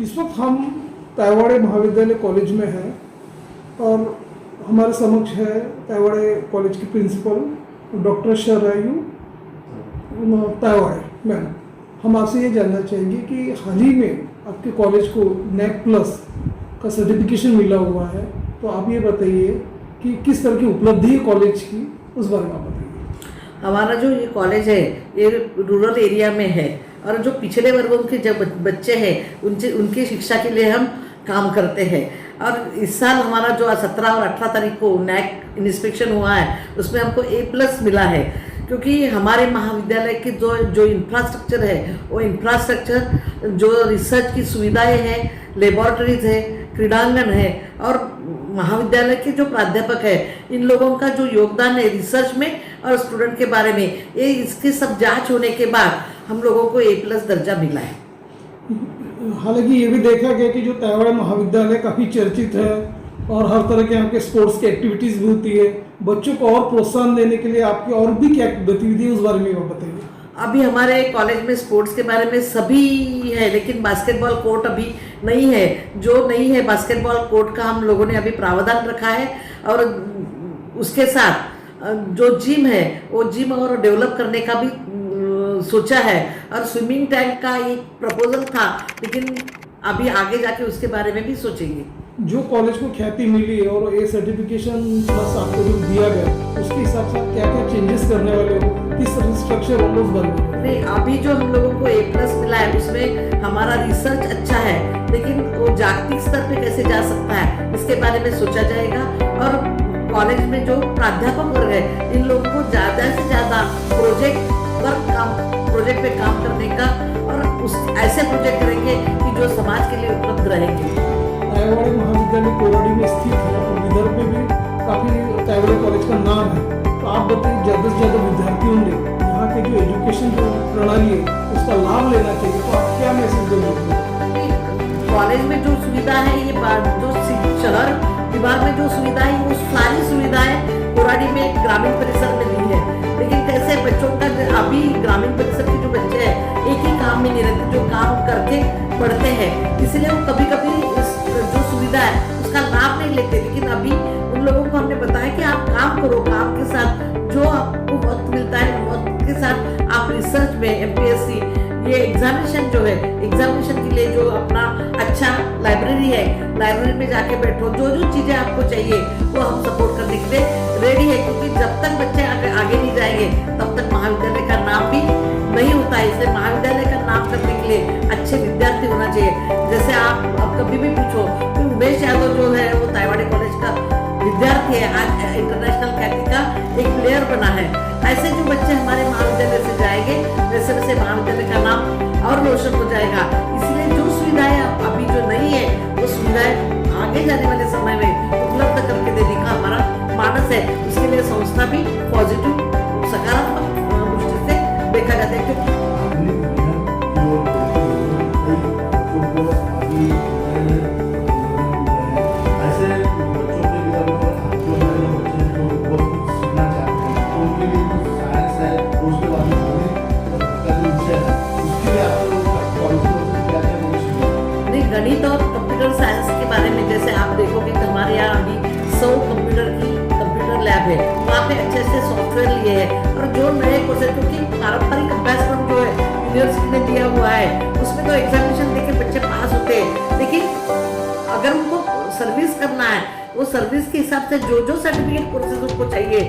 इस वक्त हम तायवाड़े महाविद्यालय कॉलेज में हैं और हमारे समक्ष है तायवाड़े कॉलेज की principal doctor Sharayu Taywade ma'am. हम आपसे ये जानना चाहेंगे कि हाल ही में आपके कॉलेज को NAC प्लस का सर्टिफिकेशन मिला हुआ है, तो आप ये बताइए कि किस तरह की उपलब्धि है कॉलेज की, उस बारे में आप बताइए। हमारा जो ये कॉलेज है ये रूरल एरिया में है और जो पिछड़े वर्गों के जब बच्चे हैं उनकी शिक्षा के लिए हम काम करते हैं। और इस साल हमारा जो 17 और 18 तारीख को NAC इंस्पेक्शन हुआ है उसमें हमको A+ मिला है, क्योंकि हमारे महाविद्यालय के जो इंफ्रास्ट्रक्चर है वो इंफ्रास्ट्रक्चर जो रिसर्च की सुविधाएं हैं, लेबोरेटरीज है, क्रीड़ांगन है और महाविद्यालय के जो प्राध्यापक है इन लोगों का जो योगदान है रिसर्च में और स्टूडेंट के बारे में, ये इसके सब जांच होने के बाद हम लोगों को A+ दर्जा मिला है। हालांकि ये भी देखा गया कि जो तायवाड़े महाविद्यालय काफ़ी चर्चित है और हर तरह के यहाँ के स्पोर्ट्स की एक्टिविटीज़ भी होती है, बच्चों को और प्रोत्साहन देने के लिए आपकी और भी क्या गतिविधि है उस बारे में आप बताइए। अभी हमारे कॉलेज में स्पोर्ट्स के बारे में सभी है, लेकिन बास्केटबॉल कोर्ट अभी नहीं है। जो नहीं है बास्केटबॉल कोर्ट का हम लोगों ने अभी प्रावधान रखा है और उसके साथ जो जिम है वो जिम और डेवलप करने का भी सोचा है और स्विमिंग टैंक का एक प्रपोजल था, लेकिन अभी आगे जाके उसके बारे में भी सोचेंगे। जो कॉलेज को ख्याति मिली और ये सर्टिफिकेशन प्लस आपको जो दिया गया उसके हिसाब से आप क्या क्या चेंजेस करने वाले हो, किस तरह स्ट्रक्चर होगा उस बारे में? नहीं, अभी जो हम लोगों को A+ मिला है उसमें हमारा रिसर्च अच्छा है, लेकिन वो जागतिक स्तर पे कैसे जा सकता है इसके बारे में सोचा जाएगा। और कॉलेज में जो प्राध्यापक वर्ग है इन लोगों को ज़्यादा से ज़्यादा प्रोजेक्ट पे काम करने का और उस ऐसे प्रोजेक्ट करेंगे कि जो समाज के लिए उपलब्ध रहेंगे। तायवाड़े महाविद्यालय कोराडी में स्थित है और विदर्भ में भी काफ़ी तायवाड़े कॉलेज का नाम है, तो आप बताइए ज़्यादा से ज़्यादा विद्यार्थियों ने यहाँ के जो एजुकेशन जो प्रणाली है उसका लाभ लेना चाहिए, तो आप क्या मैसेज देंगे? कॉलेज में जो सुविधा है ये जो शहर विभाग में जो सुविधा है वो सारी सुविधाएं कोराडी में ग्रामीण परिसर में नहीं है, लेकिन कैसे बच्चों का अभी ग्रामीण परिसर के जो बच्चे हैं एक ही काम में नहीं रहते, जो काम करके पढ़ते हैं, इसलिए वो कभी कभी जो सुविधा है उसका लाभ नहीं लेते। लेकिन अभी उन लोगों को हमने बताया कि आप काम करो, काम के साथ जो आपको वक्त मिलता है वक्त के साथ आप रिसर्च में MPSC ये एग्जामिनेशन जो है एग्जामिनेशन के लिए जो अपना अच्छा लाइब्रेरी है लाइब्रेरी में जाके बैठो, जो जो चीज़ें आपको चाहिए वो हम सपोर्ट करने के लिए रेडी है, क्योंकि जब तक बच्चे आगे नहीं जाएंगे तब तक महाविद्यालय का नाम भी नहीं होता है। इसलिए महाविद्यालय का नाम करने के लिए अच्छे विद्यार्थी होना चाहिए। जैसे आप कभी भी पूछो तो उमेश यादव जो है वो तायवाड़े कॉलेज का विद्यार्थी है, आज इंटरनेशनल ख्याति का एक प्लेयर बना है। ऐसे जो बच्चे हमारे महाविद्यालय से जाएंगे वैसे वैसे महाविद्यालय का नाम और रोशन हो जाएगा। इसलिए जो सुविधाएं अभी जो नहीं है वो सुविधाएं आगे जाने वाले समय में उपलब्ध करके देने का हमारा मानस है। उसके लिए संस्था भी पॉजिटिव सकारात्मक दृष्टि से देखा जाता है। क्योंकि गणित और कंप्यूटर साइंस के बारे में जैसे आप देखोगे कि हमारे यहाँ अभी 100 कंप्यूटर लैब है, वहाँ पे अच्छे अच्छे सॉफ्टवेयर लिए हैं और जो नए कोर्स है, क्योंकि पारंपरिक अभ्यासक्रम जो है यूनिवर्सिटी ने दिया हुआ है उसमें तो एग्जामिनेशन देके बच्चे पास होते हैं, लेकिन अगर उनको सर्विस करना है वो सर्विस के हिसाब से जो सर्टिफिकेट कोर्सेज उसको चाहिए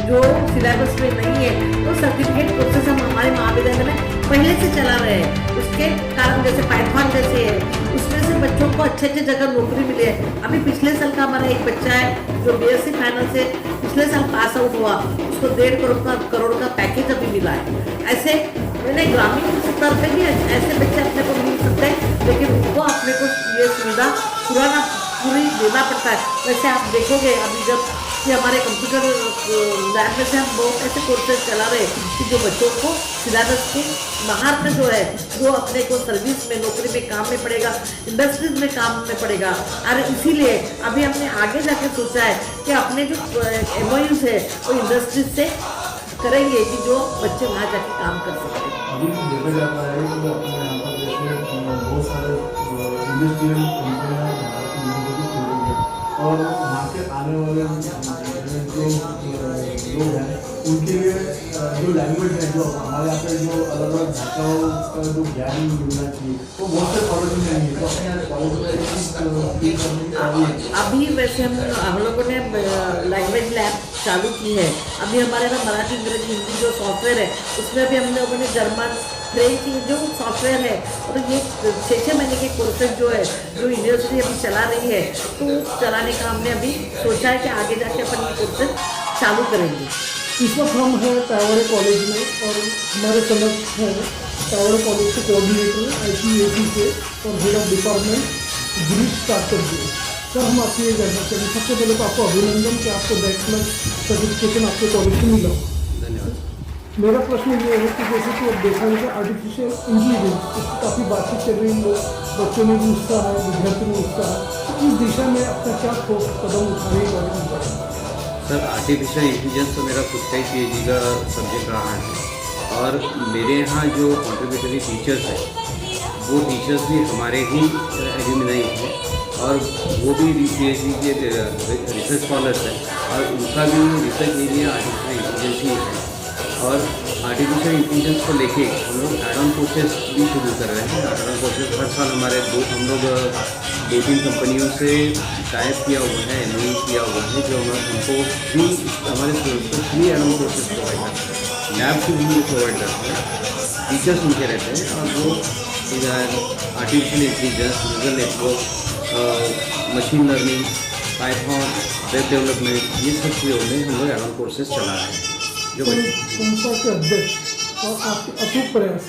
जो सिलेबस में नहीं है वो सर्टिफिकेट कोर्सेज हम हमारे महाविद्यालय में पहले से चला रहे हैं। उसके कारण जैसे पाइथन जैसे है उसमें से बच्चों को अच्छे जगह नौकरी मिली है। अभी पिछले साल का हमारा एक बच्चा है जो BSc फाइनल से पिछले साल पास आउट हुआ, उसको 1.5 करोड़ का पैकेज अभी मिला है। ऐसे मैंने ग्रामीण स्तर पे भी ऐसे बच्चे अपने को मिल सकते हैं, लेकिन उनको अपने को ये सुविधा पूरी देना पड़ता है। वैसे आप देखोगे अभी जब कि हमारे कंप्यूटर लैब में से हम बहुत ऐसे कोर्सेज चला रहे हैं कि जो बच्चों को सिलेबस के बाहर में जो है वो अपने को सर्विस में नौकरी में काम में पड़ेगा, इंडस्ट्रीज में काम में पड़ेगा। और इसीलिए अभी हमने आगे जाके सोचा है कि अपने जो MOUs है वो इंडस्ट्रीज से करेंगे कि जो बच्चे वहाँ जाके काम कर सकते हैं। अभी देखा जाता है कि अपने यहाँ पर जैसे बहुत सारे इंडस्ट्रियल कंपनियाँ भारत में खुल रही है और वहाँ के आने वाले जो लोग हैं उनके लिए जो लैंग्वेज है, जो हमारे यहाँ पे जो अलग अलग भाषाओं का जो ज्ञान मिलना चाहिए वो बहुत से कॉलेज में नहीं है। तो अपने यहाँ कॉलेज में अभी वैसे हम लोगों ने लैंग्वेज लैब चालू की है। अभी हमारे ना मराठी, अंग्रेजी, हिंदी जो सॉफ्टवेयर है उसमें भी हम लोगों ने जर्मन, फ्रेंच जो सॉफ्टवेयर है और ये 6-6 महीने के कोर्सेज जो है जो यूनिवर्सिटी अभी चला रही है, तो चलाने का हमने अभी सोचा है कि आगे जाके अपन ये कोर्सेज चालू करेंगे। इस वक्त हम हैं टावड़े कॉलेज में और हमारे समक्ष हैं टावड़े कॉलेज के कोऑर्डिनेटर ICAC के और head of department Girish Kakar ji. Sir, हम आपसे ये जानना चाहेंगे, सबसे पहले तो आपको अभिनंदन कि आपको बैचलर सर्टिफिकेशन आपके कॉलेज से मिला। धन्यवाद। मेरा प्रश्न ये है कि जैसे कि अब देखा जाए आर्टिफिशियल इंटेलिजेंस इसकी काफ़ी बातचीत चल रही है, बच्चों में भी उत्साह है, विद्यार्थियों में उत्साह है, तो इस दिशा में अपना क्या ठोस कदम उठाने के बारे में बताएं। सर, आर्टिफिशियल इंटेलिजेंस तो मेरा खुद का ही PhD का सब्जेक्ट रहा है और मेरे यहाँ जो कॉन्ट्रीब्यूटरी टीचर्स हैं वो टीचर्स भी हमारे ही एल्यूमिनाई हैं और वो भी PhD के रिसर्च स्कॉलर्स हैं और उनका भी रिसर्च एरिया आर्टिफिशियल इंटेलिजेंस ही है। और आर्टिफिशियल इंटेलिजेंस को लेके हम लोग एड ऑन कोर्सेज भी शुरू कर रहे हैं। एड ऑन कोर्सेज हर साल हम लोग 2-3 कंपनियों से टाइप किया हुआ है, MOU किया हुआ है, जो हमको फ्री हमारे स्टूडेंट्स को free add on courses provide करते हैं। लैब से भी प्रोवाइड करते हैं, टीचर्स उनके रहते हैं और वो artificial intelligence, neural network, machine learning, Python, web development, ये सब चीज़ों में हम लोग एड ऑन कोर्सेज चला रहे हैं। जो संस्था के अध्यक्ष और आपके अटूट प्रयास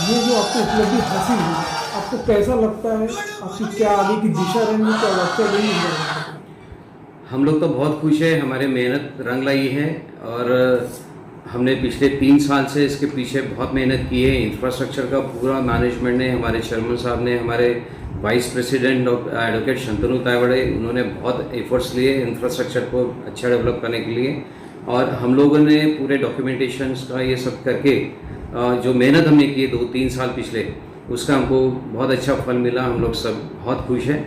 ये जो आपको उपलब्धि हासिल हुई, आपको कैसा लगता है, आपकी क्या आगे की दिशा रहेंगी, क्या लक्ष्य रहेंगे? हम लोग तो बहुत खुश हैं, हमारे मेहनत रंग लाई है और हमने पिछले 3 साल से इसके पीछे बहुत मेहनत की है। इंफ्रास्ट्रक्चर का पूरा मैनेजमेंट ने, हमारे चेयरमैन साहब ने, हमारे vice president advocate Shantanu Taywade, उन्होंने बहुत एफर्ट्स लिए इंफ्रास्ट्रक्चर को अच्छा डेवलप करने के लिए और हम लोगों ने पूरे डॉक्यूमेंटेशंस का ये सब करके जो मेहनत हमने की 2-3 साल पिछले, उसका हमको बहुत अच्छा फल मिला। हम लोग सब बहुत खुश हैं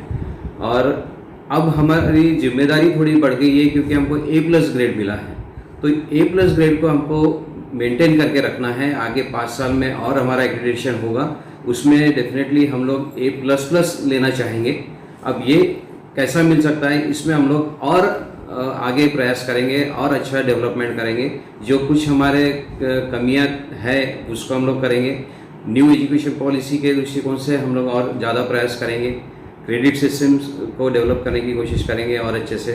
और अब हमारी जिम्मेदारी थोड़ी बढ़ गई है क्योंकि हमको A+ ग्रेड मिला है। तो A+ ग्रेड को हमको मेंटेन करके रखना है। आगे 5 साल में और हमारा एक्रेडिटेशन होगा, उसमें डेफिनेटली हम लोग A++ लेना चाहेंगे। अब ये कैसा मिल सकता है, इसमें हम लोग और आगे प्रयास करेंगे और अच्छा डेवलपमेंट करेंगे। जो कुछ हमारे कमियां है उसको हम लोग करेंगे। न्यू एजुकेशन पॉलिसी के दृष्टिकोण से हम लोग और ज़्यादा प्रयास करेंगे। क्रेडिट सिस्टम्स को डेवलप करने की कोशिश करेंगे और अच्छे से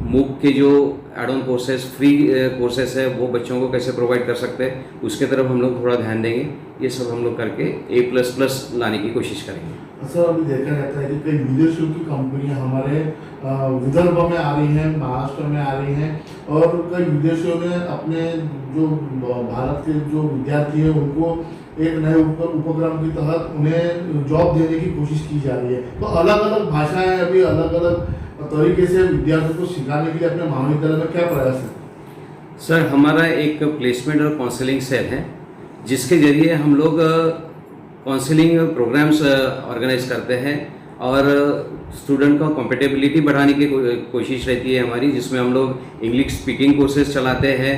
MOOC के जो add on courses, free courses है, वो बच्चों को कैसे प्रोवाइड कर सकते हैं, उसके तरफ हम लोग थोड़ा ध्यान देंगे। ये सब हम लोग करके A++ लाने की कोशिश करेंगे। सर, अभी देखा जाता है कि कई विदेशों की कंपनियां हमारे विदर्भ में आ रही हैं, महाराष्ट्र में आ रही हैं और कई विदेशों ने अपने जो भारत के जो विद्यार्थी हैं उनको एक नए उपक्रम के तहत उन्हें जॉब देने की कोशिश की जा रही है। तो अलग अलग भाषाएं, अभी अलग अलग तरीके से विद्यार्थियों को सिखाने के लिए अपने महाविद्यालय में क्या प्रयास है? सर, हमारा एक प्लेसमेंट और काउंसलिंग सेल है जिसके ज़रिए हम लोग काउंसलिंग प्रोग्राम्स ऑर्गेनाइज करते हैं और स्टूडेंट का कॉम्पिटेबिलिटी बढ़ाने की कोशिश रहती है हमारी, जिसमें हम लोग इंग्लिश स्पीकिंग कोर्सेज चलाते हैं,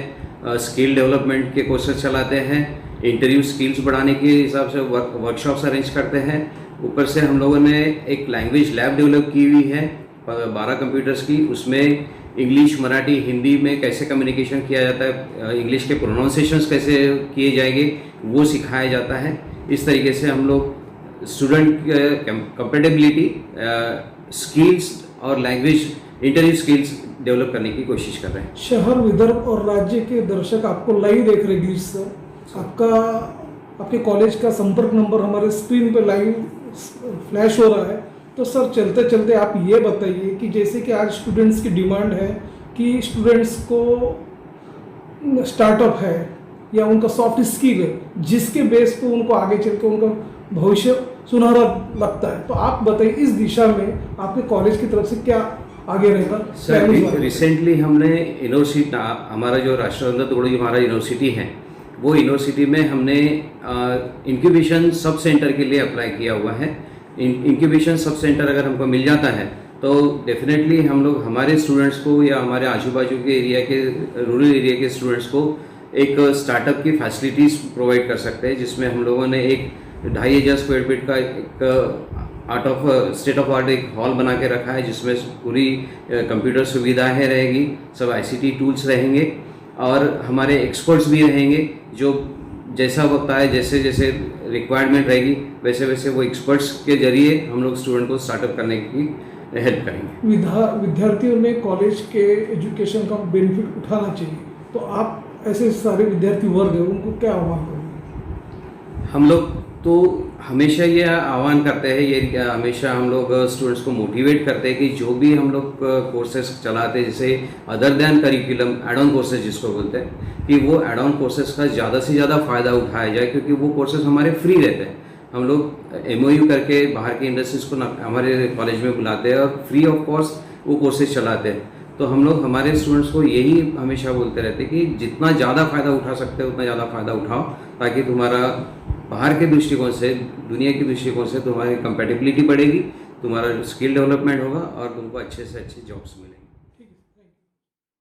स्किल डेवलपमेंट के कोर्सेज चलाते हैं, इंटरव्यू स्किल्स बढ़ाने के हिसाब से वर्कशॉप्स अरेंज करते हैं। ऊपर से हम लोगों ने एक लैंग्वेज लैब डेवलप की हुई है 12 कंप्यूटर्स की, उसमें इंग्लिश, मराठी, हिंदी में कैसे कम्युनिकेशन किया जाता है, इंग्लिश के प्रोनाउंसिएशंस कैसे किए जाएंगे वो सिखाया जाता है। इस तरीके से हम लोग स्टूडेंट कंपेटेबिलिटी, स्किल्स और लैंग्वेज इंटरव्यू स्किल्स डेवलप करने की कोशिश कर रहे हैं। शहर, विदर्भ और राज्य के दर्शक आपको लाइव देख रहे गिरीश सर, आपके कॉलेज का संपर्क नंबर हमारे स्क्रीन पे लाइव फ्लैश हो रहा है। तो सर, चलते चलते आप ये बताइए कि जैसे कि आज स्टूडेंट्स की डिमांड है कि स्टूडेंट्स को स्टार्टअप है या उनका सॉफ्ट स्किल है जिसके बेस पे उनको आगे चल के उनका भविष्य सुनहरा लगता है, तो आप बताइए इस दिशा में आपके कॉलेज की तरफ से क्या आगे रहेगा? सर, रिसेंटली हमने यूनिवर्सिटी, हमारा जो राष्ट्ररत्न तोड़ी हमारा यूनिवर्सिटी है, वो यूनिवर्सिटी में हमने इंक्यूबेशन सब सेंटर के लिए अप्लाई किया हुआ है। इंक्यूबेशन सब सेंटर अगर हमको मिल जाता है तो डेफिनेटली हम लोग हमारे स्टूडेंट्स को या हमारे आजू बाजू के एरिया के रूरल एरिया के स्टूडेंट्स को एक स्टार्टअप की फैसिलिटीज़ प्रोवाइड कर सकते हैं, जिसमें हम लोगों ने एक 2500 स्क्वायर फीट का एक स्टेट ऑफ आर्ट एक हॉल बना के रखा है, जिसमें पूरी कंप्यूटर सुविधाएं रहेगी, सब ICT टूल्स रहेंगे और हमारे एक्सपर्ट्स भी रहेंगे, जो जैसा होता है जैसे जैसे रिक्वायरमेंट रहेगी वैसे वैसे वो एक्सपर्ट्स के जरिए हम लोग स्टूडेंट को स्टार्टअप करने की हेल्प करेंगे। विद्यार्थियों ने कॉलेज के एजुकेशन का बेनिफिट उठाना चाहिए, तो आप ऐसे सारे विद्यार्थी वर्ग हैं उनको क्या आह्वान करेंगे? हम लोग तो हमेशा ये आह्वान करते हैं, ये हमेशा हम लोग स्टूडेंट्स को मोटिवेट करते हैं कि जो भी हम लोग कोर्सेज चलाते हैं, जैसे other than curriculum add on courses जिसको बोलते हैं, कि वो एड ऑन कोर्सेज का ज़्यादा से ज़्यादा फ़ायदा उठाया जाए, क्योंकि वो कोर्सेज हमारे फ्री रहते हैं। हम लोग MOU करके बाहर की इंडस्ट्रीज़ को हमारे कॉलेज में बुलाते हैं और फ्री ऑफ कॉस्ट वो कोर्सेज चलाते हैं। तो हम लोग हमारे स्टूडेंट्स को यही हमेशा बोलते रहते हैं कि जितना ज़्यादा फ़ायदा उठा सकते हो उतना ज़्यादा फ़ायदा उठाओ, ताकि तुम्हारा बाहर के दृष्टिकोण से, दुनिया के दृष्टिकोण से तुम्हारी कंपेटिबिलिटी बढ़ेगी, तुम्हारा स्किल डेवलपमेंट होगा और तुमको अच्छे से अच्छे जॉब्स मिलेंगे।